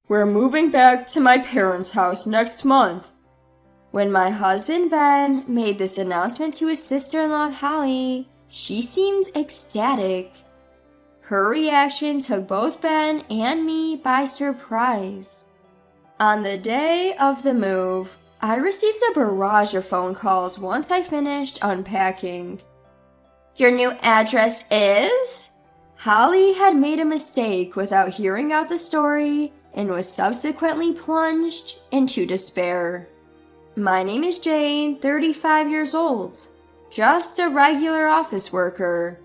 We're moving back to my parents' house next month." When my husband Ben made this announcement to his sister-in-law Holly, she seemed ecstatic. Her reaction took both Ben and me by surprise. On the day of the move, I received a barrage of phone calls once I finished unpacking. "Your new address is?" Holly had made a mistake without hearing out the story and was subsequently plunged into despair. "My name is Jane, 35 years old. Just a regular office worker.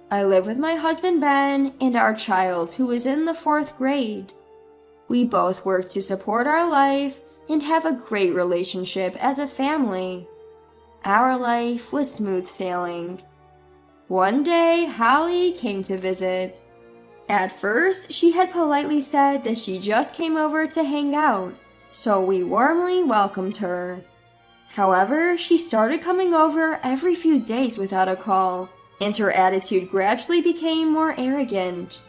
I live with my husband Ben and our child who is in the 4th grade. We both work to support our life and have a great relationship as a family. Our life was smooth sailing. One day, Holly came to visit. At first, she had politely said that she just came over to hang out, so we warmly welcomed her. However, she started coming over every few days without a call, and her attitude gradually became more arrogant.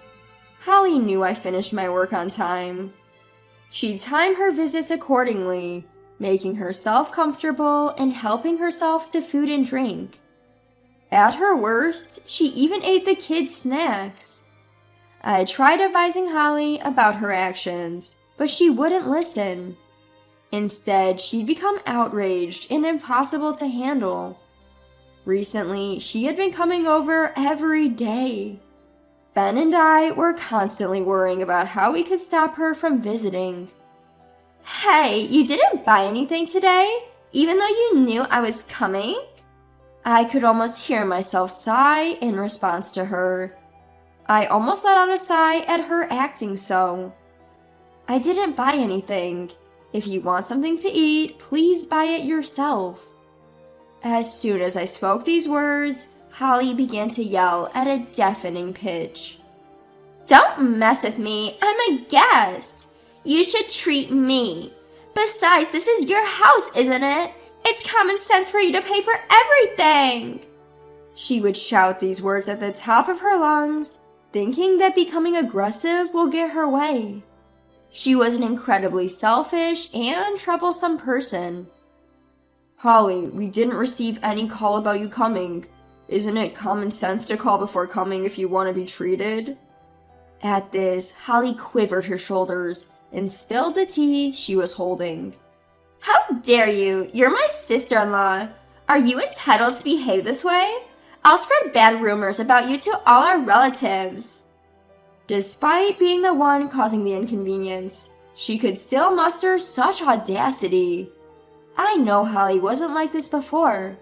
Holly knew I finished my work on time. She'd time her visits accordingly, making herself comfortable and helping herself to food and drink. At her worst, she even ate the kids' snacks. I tried advising Holly about her actions, but she wouldn't listen. Instead, she'd become outraged and impossible to handle. Recently, she had been coming over every day. Ben and I were constantly worrying about how we could stop her from visiting. "Hey, you didn't buy anything today, even though you knew I was coming?" I could almost hear myself sigh in response to her. I almost let out a sigh at her acting so. "I didn't buy anything. If you want something to eat, please buy it yourself." As soon as I spoke these words, Holly began to yell at a deafening pitch. "Don't mess with me, I'm a guest. You should treat me. Besides, this is your house, isn't it? It's common sense for you to pay for everything." She would shout these words at the top of her lungs, thinking that becoming aggressive will get her way. She was an incredibly selfish and troublesome person. "Holly, we didn't receive any call about you coming. Isn't it common sense to call before coming if you want to be treated?" At this, Holly quivered her shoulders and spilled the tea she was holding. "How dare you? You're my sister-in-law. Are you entitled to behave this way? I'll spread bad rumors about you to all our relatives." Despite being the one causing the inconvenience, she could still muster such audacity. I know Holly wasn't like this before.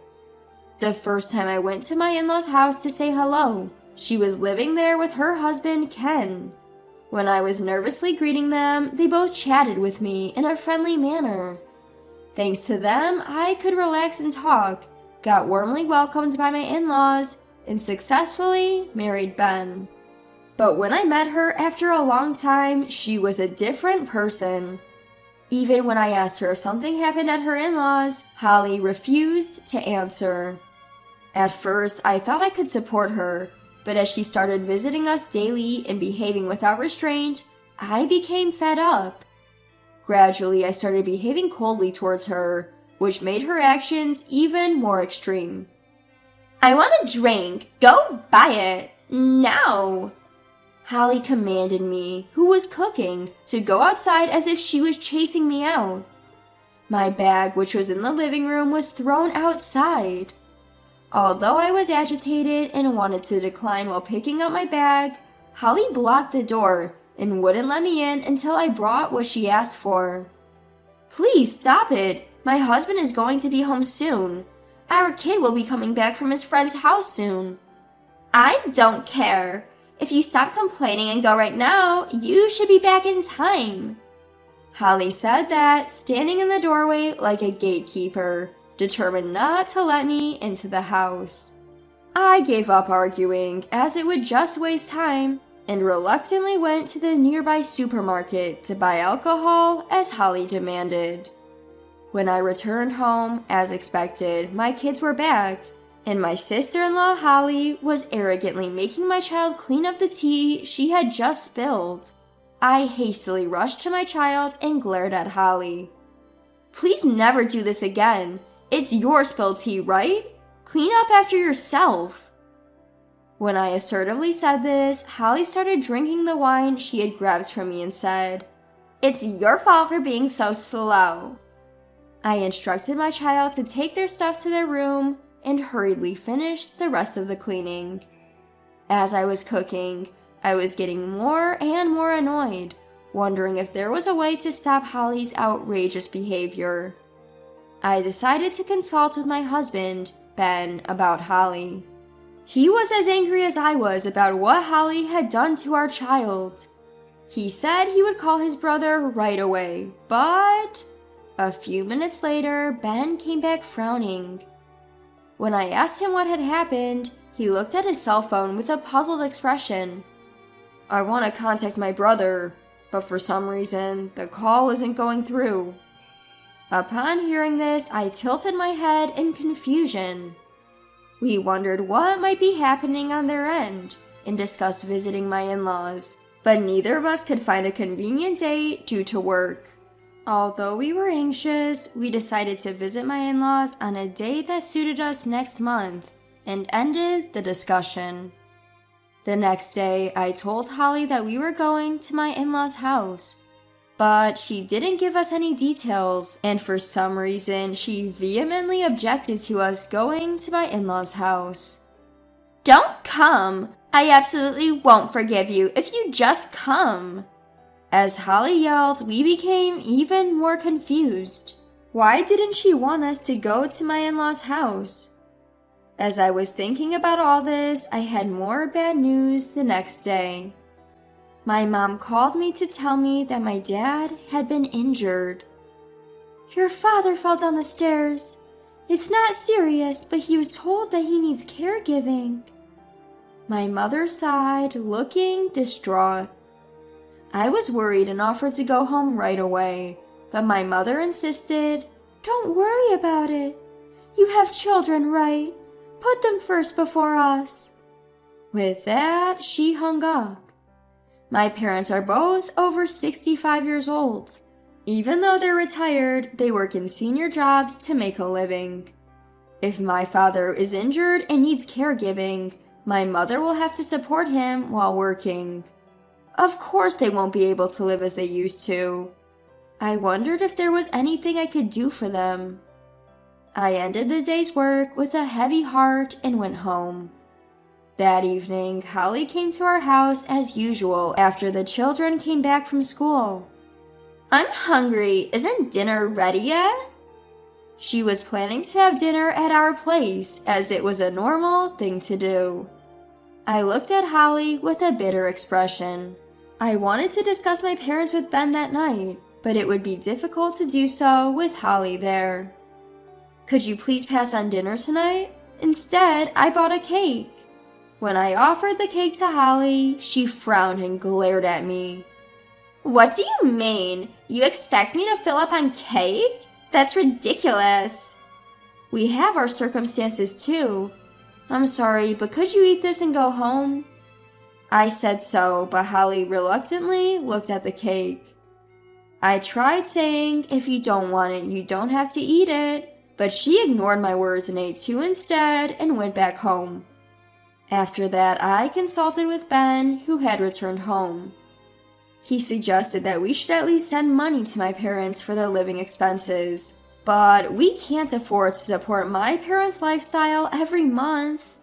The first time I went to my in-laws' house to say hello, she was living there with her husband, Ken. When I was nervously greeting them, they both chatted with me in a friendly manner. Thanks to them, I could relax and talk, got warmly welcomed by my in-laws, and successfully married Ben. But when I met her after a long time, she was a different person. Even when I asked her if something happened at her in-laws, Holly refused to answer. At first, I thought I could support her, but as she started visiting us daily and behaving without restraint, I became fed up. Gradually, I started behaving coldly towards her, which made her actions even more extreme. "I want a drink. Go buy it. Now." Holly commanded me, who was cooking, to go outside as if she was chasing me out. My bag, which was in the living room, was thrown outside. Although I was agitated and wanted to decline while picking up my bag, Holly blocked the door and wouldn't let me in until I brought what she asked for. "Please stop it. My husband is going to be home soon. Our kid will be coming back from his friend's house soon." "I don't care. If you stop complaining and go right now, you should be back in time." Holly said that, standing in the doorway like a gatekeeper, determined not to let me into the house. I gave up arguing, as it would just waste time, and reluctantly went to the nearby supermarket to buy alcohol as Holly demanded. When I returned home, as expected, my kids were back, and my sister-in-law Holly was arrogantly making my child clean up the tea she had just spilled. I hastily rushed to my child and glared at Holly. "Please never do this again. It's your spilled tea, right? Clean up after yourself." When I assertively said this, Holly started drinking the wine she had grabbed from me and said, "It's your fault for being so slow." I instructed my child to take their stuff to their room and hurriedly finished the rest of the cleaning. As I was cooking, I was getting more and more annoyed, wondering if there was a way to stop Holly's outrageous behavior. I decided to consult with my husband, Ben, about Holly. He was as angry as I was about what Holly had done to our child. He said he would call his brother right away, but a few minutes later, Ben came back frowning. When I asked him what had happened, he looked at his cell phone with a puzzled expression. "I want to contact my brother, but for some reason, the call isn't going through." Upon hearing this, I tilted my head in confusion. We wondered what might be happening on their end and discussed visiting my in-laws, but neither of us could find a convenient date due to work. Although we were anxious, we decided to visit my in-laws on a date that suited us next month and ended the discussion. The next day, I told Holly that we were going to my in-laws' house, but she didn't give us any details, and for some reason, she vehemently objected to us going to my in-laws' house. "Don't come! I absolutely won't forgive you if you just come!" As Holly yelled, we became even more confused. Why didn't she want us to go to my in-laws' house? As I was thinking about all this, I had more bad news the next day. My mom called me to tell me that my dad had been injured. "Your father fell down the stairs. It's not serious, but he was told that he needs caregiving." My mother sighed, looking distraught. I was worried and offered to go home right away, but my mother insisted, "Don't worry about it. You have children, right? Put them first before us." With that, she hung up. My parents are both over 65 years old. Even though they're retired, they work in senior jobs to make a living. If my father is injured and needs caregiving, my mother will have to support him while working. Of course they won't be able to live as they used to. I wondered if there was anything I could do for them. I ended the day's work with a heavy heart and went home. That evening, Holly came to our house as usual after the children came back from school. "I'm hungry. Isn't dinner ready yet?" She was planning to have dinner at our place as it was a normal thing to do. I looked at Holly with a bitter expression. I wanted to discuss my parents with Ben that night, but it would be difficult to do so with Holly there. "Could you please pass on dinner tonight? Instead, I bought a cake." When I offered the cake to Holly, she frowned and glared at me. "What do you mean? You expect me to fill up on cake? That's ridiculous." "We have our circumstances too. I'm sorry, but could you eat this and go home?" I said so, but Holly reluctantly looked at the cake. I tried saying, "If you don't want it, you don't have to eat it," but she ignored my words and ate two instead and went back home. After that, I consulted with Ben, who had returned home. He suggested that we should at least send money to my parents for their living expenses, but we can't afford to support my parents' lifestyle every month.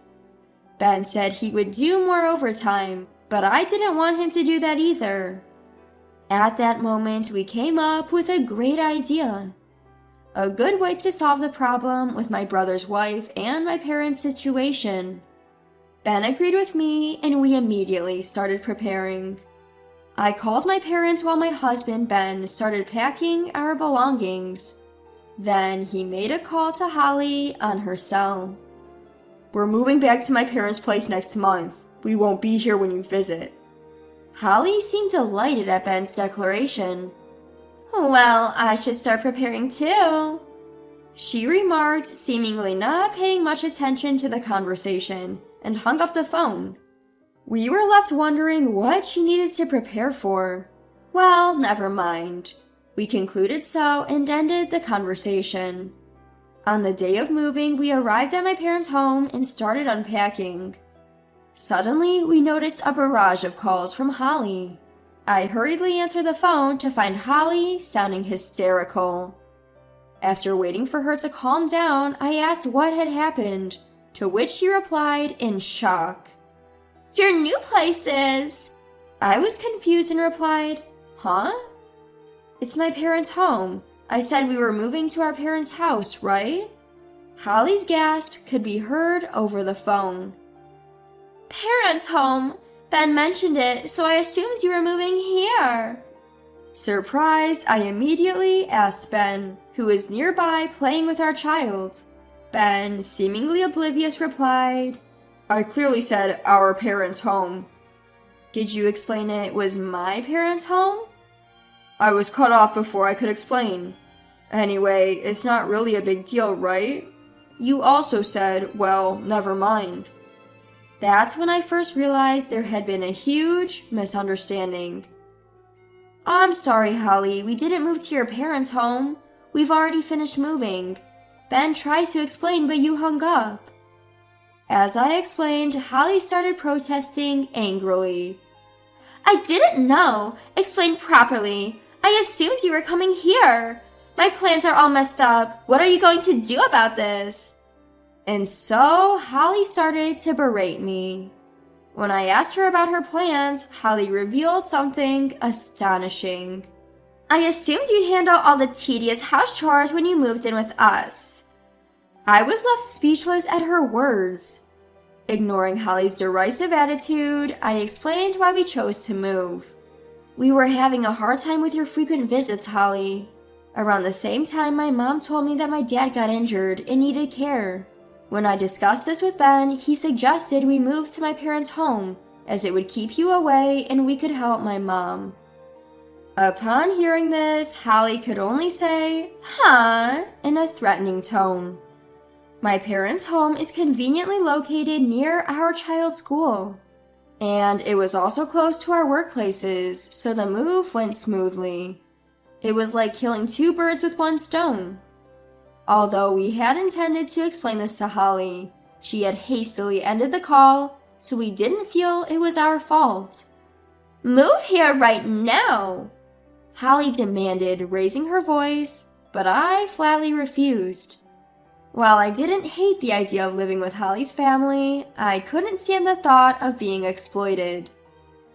Ben said he would do more overtime, but I didn't want him to do that either. At that moment, we came up with a great idea. A good way to solve the problem with my brother's wife and my parents' situation. Ben agreed with me, and we immediately started preparing. I called my parents while my husband, Ben, started packing our belongings. Then he made a call to Holly on her cell. "We're moving back to my parents' place next month. We won't be here when you visit." Holly seemed delighted at Ben's declaration. "Well, I should start preparing too," she remarked, seemingly not paying much attention to the conversation, and hung up the phone. We were left wondering what she needed to prepare for. Well, never mind. We concluded so and ended the conversation. On the day of moving, we arrived at my parents' home and started unpacking. Suddenly, we noticed a barrage of calls from Holly. I hurriedly answered the phone to find Holly sounding hysterical. After waiting for her to calm down, I asked what had happened, to which she replied in shock. "Your new place is..." I was confused and replied, "Huh? It's my parents' home. I said we were moving to our parents' house, right?" Holly's gasp could be heard over the phone. "Parents' home? Ben mentioned it, so I assumed you were moving here." Surprised, I immediately asked Ben, who was nearby playing with our child. Ben, seemingly oblivious, replied, "I clearly said our parents' home." "Did you explain it was my parents' home?" "I was cut off before I could explain. Anyway, it's not really a big deal, right? You also said, well, never mind." That's when I first realized there had been a huge misunderstanding. "I'm sorry, Holly, we didn't move to your parents' home. We've already finished moving. Ben tried to explain, but you hung up." As I explained, Holly started protesting angrily. "I didn't know. Explain properly. I assumed you were coming here. My plans are all messed up. What are you going to do about this?" And so Holly started to berate me. When I asked her about her plans, Holly revealed something astonishing. "I assumed you'd handle all the tedious house chores when you moved in with us." I was left speechless at her words. Ignoring Holly's derisive attitude, I explained why we chose to move. "We were having a hard time with your frequent visits, Holly. Around the same time, my mom told me that my dad got injured and needed care. When I discussed this with Ben, he suggested we move to my parents' home, as it would keep you away and we could help my mom." Upon hearing this, Holly could only say, "Huh?" in a threatening tone. My parents' home is conveniently located near our child's school, and it was also close to our workplaces, so the move went smoothly. It was like killing two birds with one stone. Although we had intended to explain this to Holly, she had hastily ended the call, so we didn't feel it was our fault. "Move here right now!" Holly demanded, raising her voice, but I flatly refused. While I didn't hate the idea of living with Holly's family, I couldn't stand the thought of being exploited.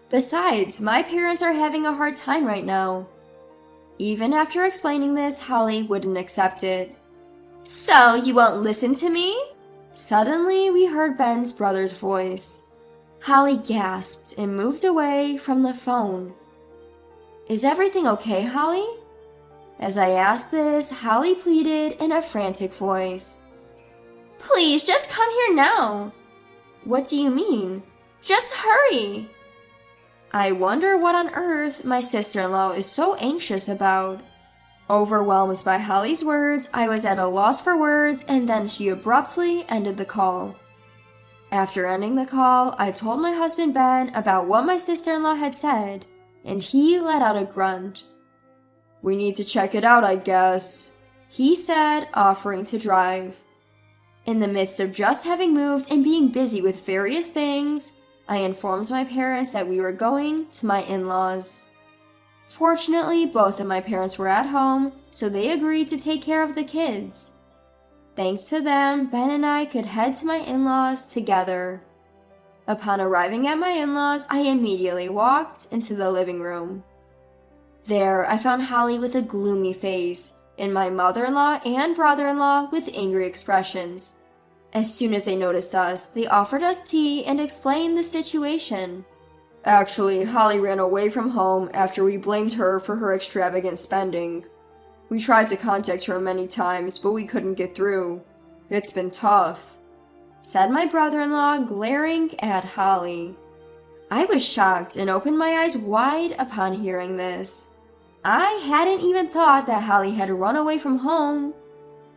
Besides, my parents are having a hard time right now. Even after explaining this, Holly wouldn't accept it. "So, you won't listen to me?" Suddenly, we heard Ben's brother's voice. Holly gasped and moved away from the phone. "Is everything okay, Holly?" As I asked this, Holly pleaded in a frantic voice. "Please, just come here now." "What do you mean?" "Just hurry." I wonder what on earth my sister-in-law is so anxious about. Overwhelmed by Holly's words, I was at a loss for words, and then she abruptly ended the call. After ending the call, I told my husband Ben about what my sister-in-law had said, and he let out a grunt. "We need to check it out, I guess," he said, offering to drive. In the midst of just having moved and being busy with various things, I informed my parents that we were going to my in-laws. Fortunately, both of my parents were at home, so they agreed to take care of the kids. Thanks to them, Ben and I could head to my in-laws together. Upon arriving at my in-laws, I immediately walked into the living room. There, I found Holly with a gloomy face, and my mother-in-law and brother-in-law with angry expressions. As soon as they noticed us, they offered us tea and explained the situation. "Actually, Holly ran away from home after we blamed her for her extravagant spending. We tried to contact her many times, but we couldn't get through. It's been tough," said my brother-in-law, glaring at Holly. I was shocked and opened my eyes wide upon hearing this. I hadn't even thought that Holly had run away from home.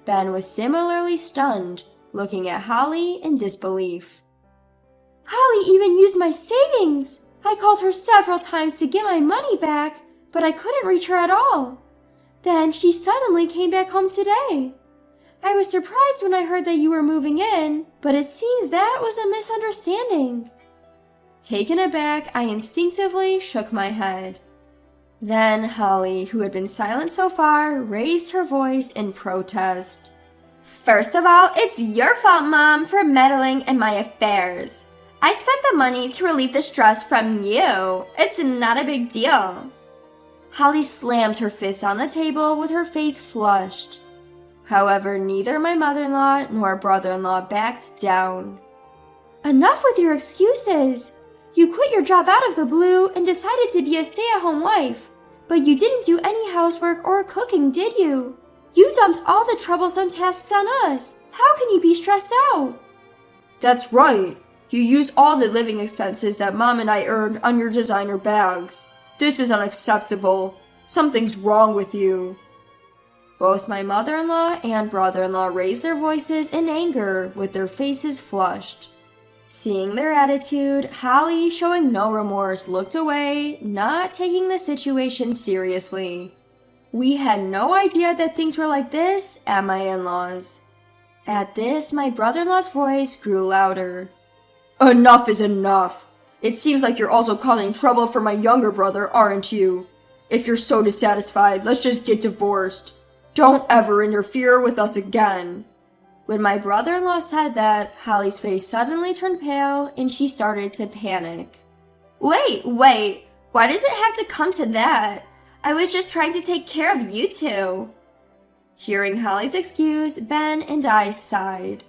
Ben was similarly stunned, looking at Holly in disbelief. "Holly even used my savings! I called her several times to get my money back, but I couldn't reach her at all. Then she suddenly came back home today. I was surprised when I heard that you were moving in, but it seems that was a misunderstanding." Taken aback, I instinctively shook my head. Then Holly, who had been silent so far, raised her voice in protest. "First of all, it's your fault, Mom, for meddling in my affairs. I spent the money to relieve the stress from you. It's not a big deal." Holly slammed her fist on the table with her face flushed. However, neither my mother-in-law nor brother-in-law backed down. "Enough with your excuses. You quit your job out of the blue and decided to be a stay-at-home wife. But you didn't do any housework or cooking, did you? You dumped all the troublesome tasks on us. How can you be stressed out?" "That's right. You use all the living expenses that Mom and I earned on your designer bags. This is unacceptable. Something's wrong with you." Both my mother-in-law and brother-in-law raised their voices in anger, with their faces flushed. Seeing their attitude, Holly, showing no remorse, looked away, not taking the situation seriously. We had no idea that things were like this at my in-laws. At this, my brother-in-law's voice grew louder. "Enough is enough. It seems like you're also causing trouble for my younger brother, aren't you? If you're so dissatisfied, let's just get divorced. Don't ever interfere with us again." When my brother-in-law said that, Holly's face suddenly turned pale and she started to panic. Wait, why does it have to come to that? I was just trying to take care of you two." Hearing Holly's excuse, Ben and I sighed.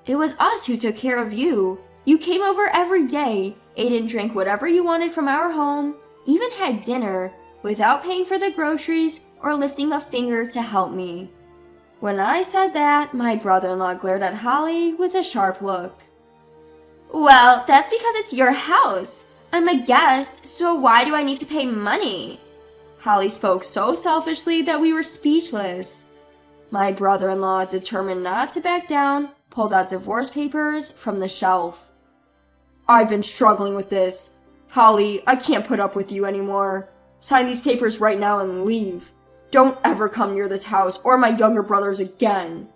"It was us who took care of you. You came over every day, ate and drank whatever you wanted from our home, even had dinner, without paying for the groceries or lifting a finger to help me." When I said that, my brother-in-law glared at Holly with a sharp look. "Well, that's because it's your house. I'm a guest, so why do I need to pay money?" Holly spoke so selfishly that we were speechless. My brother-in-law, determined not to back down, pulled out divorce papers from the shelf. "I've been struggling with this. Holly, I can't put up with you anymore. Sign these papers right now and leave. Don't ever come near this house or my younger brothers again."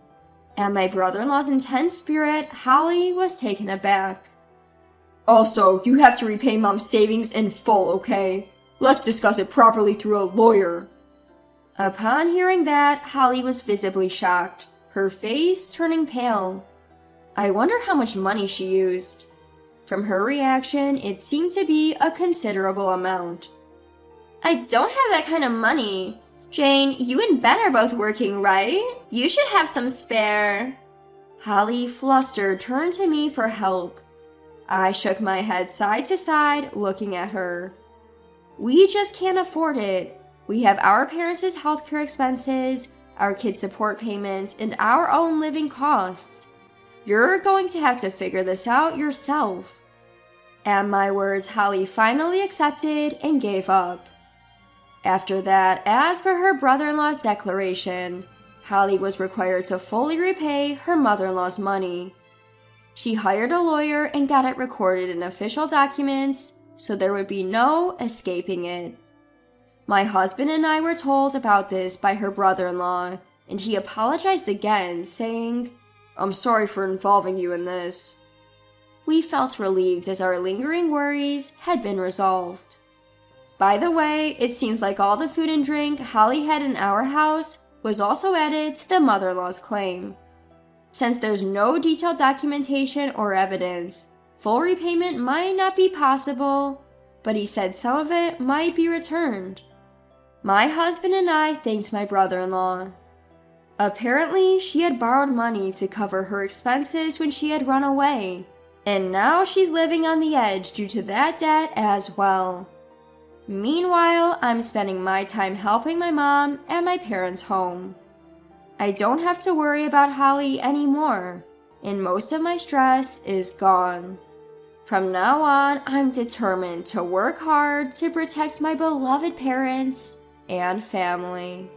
At my brother-in-law's intense spirit, Holly was taken aback. "Also, you have to repay Mom's savings in full, okay? Let's discuss it properly through a lawyer." Upon hearing that, Holly was visibly shocked, her face turning pale. I wonder how much money she used. From her reaction, it seemed to be a considerable amount. "I don't have that kind of money. Jane, you and Ben are both working, right? You should have some spare." Holly, flustered, turned to me for help. I shook my head side to side, looking at her. "We just can't afford it. We have our parents' healthcare expenses, our kids' support payments, and our own living costs. You're going to have to figure this out yourself." At my words, Holly finally accepted and gave up. After that, as per her brother-in-law's declaration, Holly was required to fully repay her mother-in-law's money. She hired a lawyer and got it recorded in official documents, so there would be no escaping it. My husband and I were told about this by her brother-in-law, and he apologized again, saying, "I'm sorry for involving you in this." We felt relieved as our lingering worries had been resolved. By the way, it seems like all the food and drink Holly had in our house was also added to the mother-in-law's claim. Since there's no detailed documentation or evidence, full repayment might not be possible, but he said some of it might be returned. My husband and I thanked my brother-in-law. Apparently, she had borrowed money to cover her expenses when she had run away, and now she's living on the edge due to that debt as well. Meanwhile, I'm spending my time helping my mom at my parents' home. I don't have to worry about Holly anymore, and most of my stress is gone. From now on, I'm determined to work hard to protect my beloved parents and family.